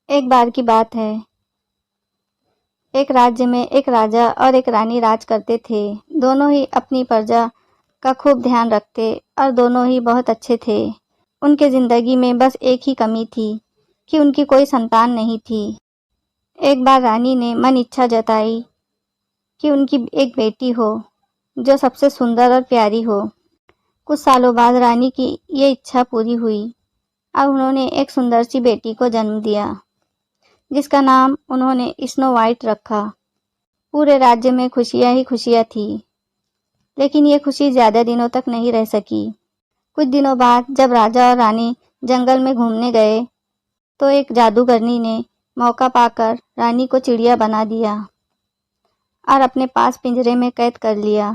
एक बार की बात है। एक राज्य में एक राजा और एक रानी राज करते थे। दोनों ही अपनी प्रजा का खूब ध्यान रखते और दोनों ही बहुत अच्छे थे। उनके जिंदगी में बस एक ही कमी थी कि उनकी कोई संतान नहीं थी। एक बार रानी ने मन इच्छा जताई कि उनकी एक बेटी हो जो सबसे सुंदर और प्यारी हो। कुछ सालों बाद रानी की ये इच्छा पूरी हुई और उन्होंने एक सुंदर सी बेटी को जन्म दिया जिसका नाम उन्होंने स्नो वाइट रखा। पूरे राज्य में खुशियां ही खुशियां थी, लेकिन ये खुशी ज्यादा दिनों तक नहीं रह सकी। कुछ दिनों बाद जब राजा और रानी जंगल में घूमने गए तो एक जादूगरनी ने मौका पाकर रानी को चिड़िया बना दिया और अपने पास पिंजरे में कैद कर लिया।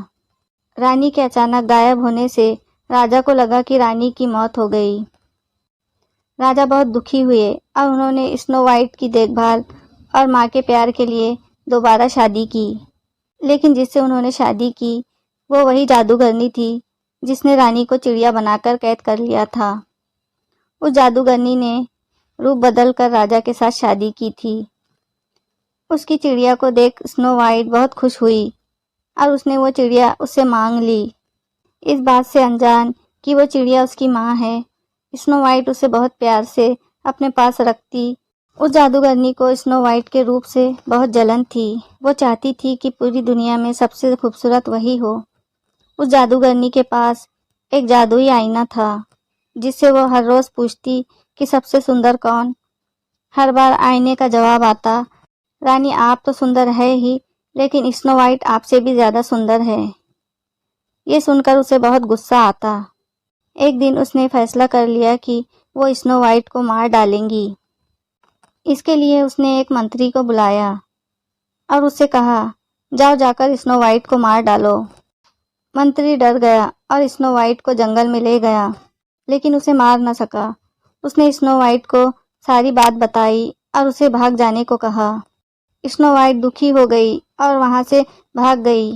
रानी के अचानक गायब होने से राजा को लगा कि रानी की मौत हो गई। राजा बहुत दुखी हुए और उन्होंने स्नो वाइट की देखभाल और माँ के प्यार के लिए दोबारा शादी की। लेकिन जिससे उन्होंने शादी की वो वही जादूगरनी थी जिसने रानी को चिड़िया बनाकर कैद कर लिया था। उस जादूगरनी ने रूप बदल कर राजा के साथ शादी की थी। उसकी चिड़िया को देख स्नो वाइट बहुत खुश हुई और उसने वो चिड़िया उससे मांग ली। इस बात से अनजान कि वो चिड़िया उसकी माँ है, स्नो वाइट उसे बहुत प्यार से अपने पास रखती। उस जादूगरनी को स्नो वाइट के रूप से बहुत जलन थी। वो चाहती थी कि पूरी दुनिया में सबसे खूबसूरत वही हो। उस जादूगरनी के पास एक जादुई आईना था जिससे वो हर रोज पूछती कि सबसे सुंदर कौन। हर बार आईने का जवाब आता, रानी आप तो सुंदर है ही, लेकिन स्नो वाइट आपसे भी ज्यादा सुंदर है। ये सुनकर उसे बहुत गुस्सा आता। एक दिन उसने फैसला कर लिया कि वो स्नो वाइट को मार डालेंगी। इसके लिए उसने एक मंत्री को बुलाया और उससे कहा, जाओ जाकर स्नो वाइट को मार डालो। मंत्री डर गया और स्नो वाइट को जंगल में ले गया, लेकिन उसे मार न सका। उसने स्नो वाइट को सारी बात बताई और उसे भाग जाने को कहा। स्नो वाइट दुखी हो गई और वहां से भाग गई।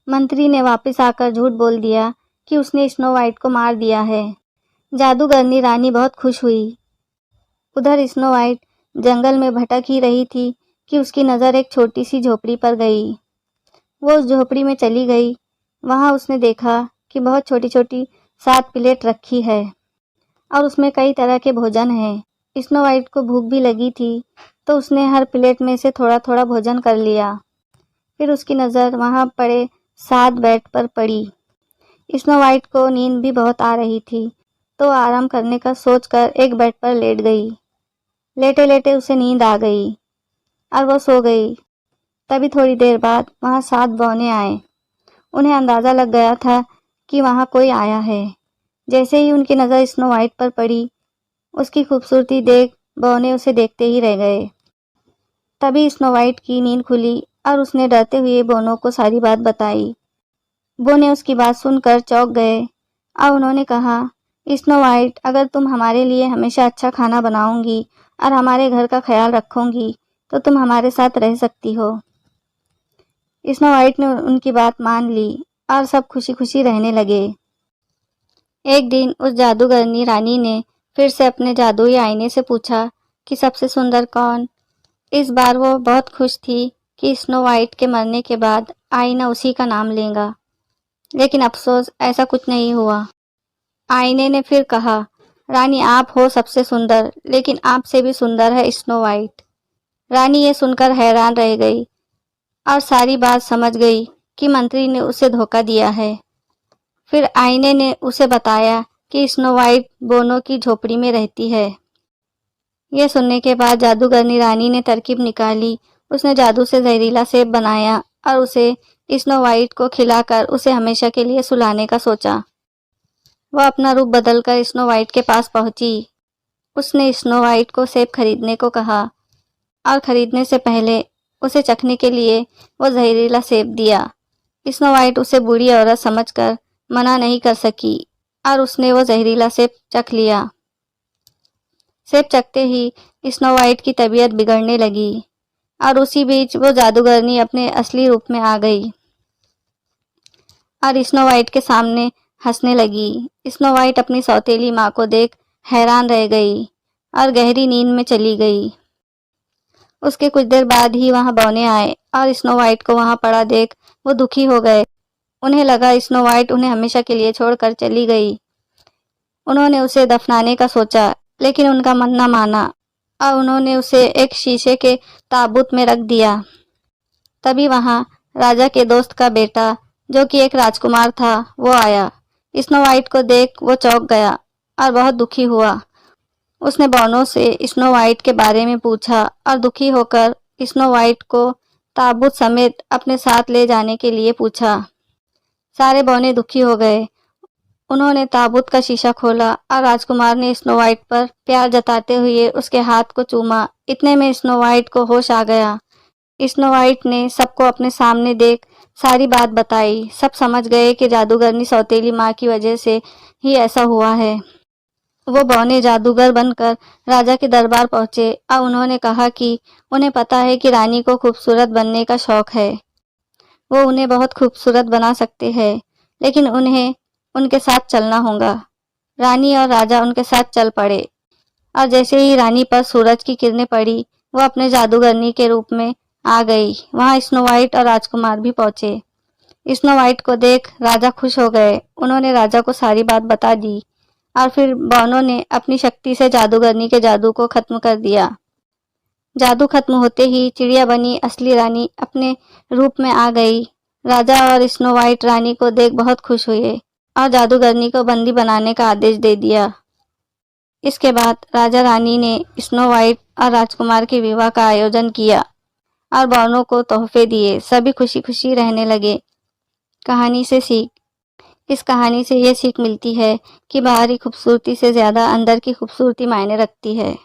मंत्री ने वापस आकर झूठ बोल दिया कि उसने स्नो वाइट को मार दिया है। जादूगरनी रानी बहुत खुश हुई। उधर स्नो वाइट जंगल में भटक ही रही थी कि उसकी नज़र एक छोटी सी झोपड़ी पर गई। वो उस झोपड़ी में चली गई। वहां उसने देखा कि बहुत छोटी छोटी 7 प्लेट रखी है और उसमें कई तरह के भोजन हैं। स्नो वाइट को भूख भी लगी थी तो उसने हर प्लेट में से थोड़ा थोड़ा भोजन कर लिया। फिर उसकी नज़र वहां पड़े 7 बेड पर पड़ी। स्नो वाइट को नींद भी बहुत आ रही थी तो आराम करने का सोचकर एक बेड पर लेट गई। लेटे लेटे उसे नींद आ गई और वो सो गई। तभी थोड़ी देर बाद वहां 7 बौने आए। उन्हें अंदाजा लग गया था कि वहां कोई आया है। जैसे ही उनकी नज़र स्नो वाइट पर पड़ी, उसकी खूबसूरती देख बौने उसे देखते ही रह गए। तभी स्नो वाइट की नींद खुली और उसने डरते हुए बोनों को सारी बात बताई। बोने उसकी बात सुनकर चौंक गए और उन्होंने कहा, स्नो वाइट अगर तुम हमारे लिए हमेशा अच्छा खाना बनाओगी और हमारे घर का ख्याल रखोगी तो तुम हमारे साथ रह सकती हो। स्नो वाइट ने उनकी बात मान ली और सब खुशी खुशी रहने लगे। एक दिन उस जादूगरनी रानी ने फिर से अपने जादुई आईने से पूछा कि सबसे सुंदर कौन। इस बार वो बहुत खुश थी कि स्नो वाइट के मरने के बाद आईना उसी का नाम लेगा, लेकिन अफसोस ऐसा कुछ नहीं हुआ। आईने ने फिर कहा, रानी आप हो सबसे सुंदर, लेकिन आपसे भी सुंदर है स्नो वाइट। रानी ये सुनकर हैरान रह गई और सारी बात समझ गई कि मंत्री ने उसे धोखा दिया है। फिर आईने ने उसे बताया कि स्नो वाइट बोनो की झोपड़ी में रहती है। यह सुनने के बाद जादूगरनी रानी ने तरकीब निकाली। उसने जादू से जहरीला सेब बनाया और उसे स्नो वाइट को खिलाकर उसे हमेशा के लिए सुलाने का सोचा। वह अपना रूप बदलकर स्नो वाइट के पास पहुंची। उसने स्नो वाइट को सेब खरीदने को कहा और खरीदने से पहले उसे चखने के लिए वो जहरीला सेब दिया। स्नो वाइट उसे बूढ़ी औरत समझकर मना नहीं कर सकी और उसने वो जहरीला सेब चख लिया। सेब चखते ही स्नो वाइट की तबीयत बिगड़ने लगी और उसी बीच वो जादूगरनी अपने असली रूप में आ गई और स्नो वाइट के सामने हंसने लगी। स्नो वाइट अपनी सौतेली माँ को देख हैरान रह गई और गहरी नींद में चली गई। उसके कुछ देर बाद ही वहां बौने आए और स्नो वाइट को वहां पड़ा देख वो दुखी हो गए। उन्हें लगा स्नो वाइट उन्हें हमेशा के लिए छोड़कर चली गई। उन्होंने उसे दफनाने का सोचा, लेकिन उनका मन न माना और उन्होंने उसे एक शीशे के ताबूत में रख दिया। तभी वहां राजा के दोस्त का बेटा, जो कि एक राजकुमार था, वो आया। स्नो वाइट को देख वो चौंक गया और बहुत दुखी हुआ। उसने बौनों से स्नो वाइट के बारे में पूछा और दुखी होकर स्नो वाइट को ताबूत समेत अपने साथ ले जाने के लिए पूछा। सारे बौने दुखी हो गए। उन्होंने ताबूत का शीशा खोला और राजकुमार ने स्नो वाइट पर प्यार जताते हुए उसके हाथ को चूमा। इतने में स्नो वाइट को होश आ गया। स्नो वाइट ने सबको अपने सामने देख सारी बात बताई। सब समझ गए कि जादूगरनी सौतेली माँ की वजह से ही ऐसा हुआ है। वो बौने जादूगर बनकर राजा के दरबार पहुंचे और उन्होंने कहा कि उन्हें पता है कि रानी को खूबसूरत बनने का शौक है। वो उन्हें बहुत खूबसूरत बना सकते हैं, लेकिन उन्हें उनके साथ चलना होगा। रानी और राजा उनके साथ चल पड़े और जैसे ही रानी पर सूरज की किरणें पड़ी, वो अपने जादूगरनी के रूप में आ गई। वहां स्नो वाइट और राजकुमार भी पहुंचे। स्नो वाइट को देख राजा खुश हो गए। उन्होंने राजा को सारी बात बता दी और फिर बौनों ने अपनी शक्ति से जादूगरनी के जादू को खत्म कर दिया। जादू खत्म होते ही चिड़िया बनी असली रानी अपने रूप में आ गई। राजा और स्नो वाइट रानी को देख बहुत खुश हुए और जादूगरनी को बंदी बनाने का आदेश दे दिया। इसके बाद राजा रानी ने स्नो वाइट और राजकुमार के विवाह का आयोजन किया और बौनों को तोहफे दिए। सभी खुशी खुशी रहने लगे। कहानी से सीख। इस कहानी से ये सीख मिलती है कि बाहरी खूबसूरती से ज्यादा अंदर की खूबसूरती मायने रखती है।